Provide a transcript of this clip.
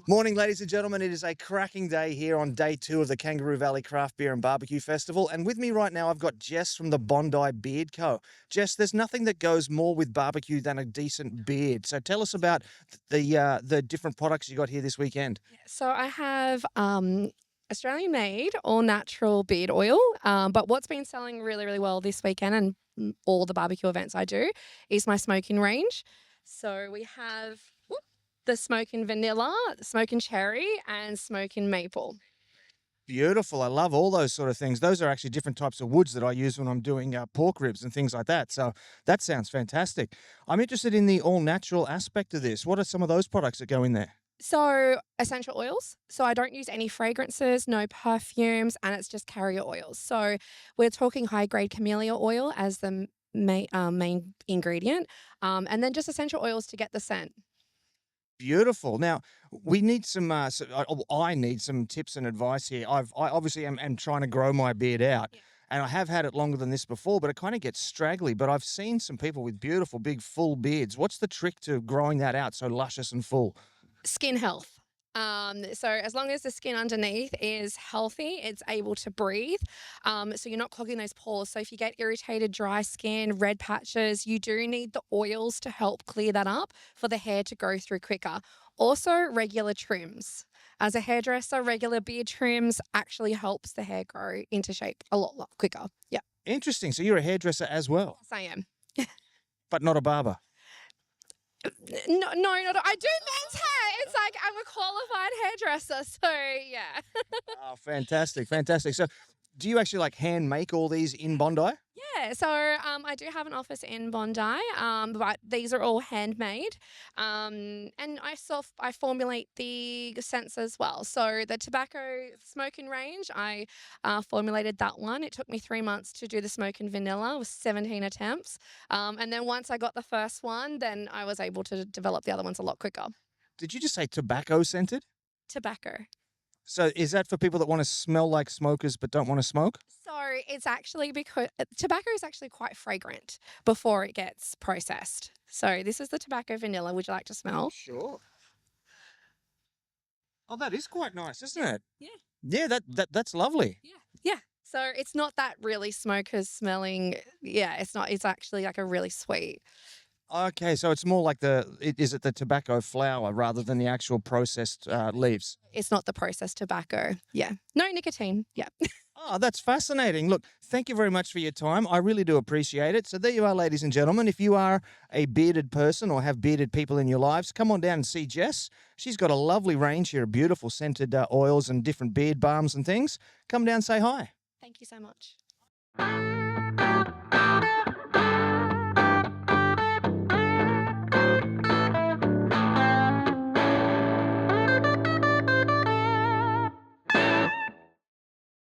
Morning, ladies and gentlemen. It is a cracking day here on day 2 of the Kangaroo Valley Craft Beer and Barbecue Festival. And with me right now, I've got Jess from the Bondi Beard Co. Jess, there's nothing that goes more with barbecue than a decent beard. So tell us about the different products you got here this weekend. So I have Australian made all natural beard oil. But what's been selling really, really well this weekend and all the barbecue events I do is my smoking range. So we have the smoking vanilla, smoking cherry, and smoking maple. Beautiful. I love all those sort of things. Those are actually different types of woods that I use when I'm doing pork ribs and things like that. So that sounds fantastic. I'm interested in the all-natural aspect of this. What are some of those products that go in there? So essential oils. So I don't use any fragrances, no perfumes, and it's just carrier oils. So we're talking high-grade camellia oil as the main ingredient, and then just essential oils to get the scent. Beautiful. Now, we need some. I need some tips and advice here. I obviously am trying to grow my beard out, and I have had it longer than this before, but it kind of gets straggly. But I've seen some people with beautiful, big, full beards. What's the trick to growing that out so luscious and full? Skin health. So as long as the skin underneath is healthy, it's able to breathe. So you're not clogging those pores. So if you get irritated, dry skin, red patches, you do need the oils to help clear that up for the hair to go through quicker. Also, regular trims. As a hairdresser, regular beard trims actually helps the hair grow into shape a lot quicker. Yeah. Interesting. So you're a hairdresser as well, Yes, I am. but not a barber. No, not. I do men's hair. It's like I'm a qualified hairdresser. So yeah. Oh, fantastic, fantastic. So, do you actually like hand make all these in Bondi? Yeah, so I do have an office in Bondi, but these are all handmade, and I formulate the scents as well. So the tobacco smoking range, I formulated that one. It took me 3 months to do the smoking vanilla with 17 attempts, and then once I got the first one, then I was able to develop the other ones a lot quicker. Did you just say tobacco scented? Tobacco. So, is that for people that want to smell like smokers but don't want to smoke? So it's actually because tobacco is actually quite fragrant before it gets processed. So this is the tobacco vanilla. Would you like to smell? Sure. Oh, that is quite nice, isn't it? Yeah. Yeah, that's lovely. Yeah. Yeah. So it's not that really smokers smelling. Yeah, it's not. It's actually like a really sweet. Okay, so it's more like is it the tobacco flower rather than the actual processed leaves? It's not the processed tobacco. Yeah. No nicotine. Yeah. Oh, that's fascinating. Look, thank you very much for your time. I really do appreciate it. So there you are, ladies and gentlemen. If you are a bearded person or have bearded people in your lives, come on down and see Jess. She's got a lovely range here of beautiful scented oils and different beard balms and things. Come down and say hi. Thank you so much.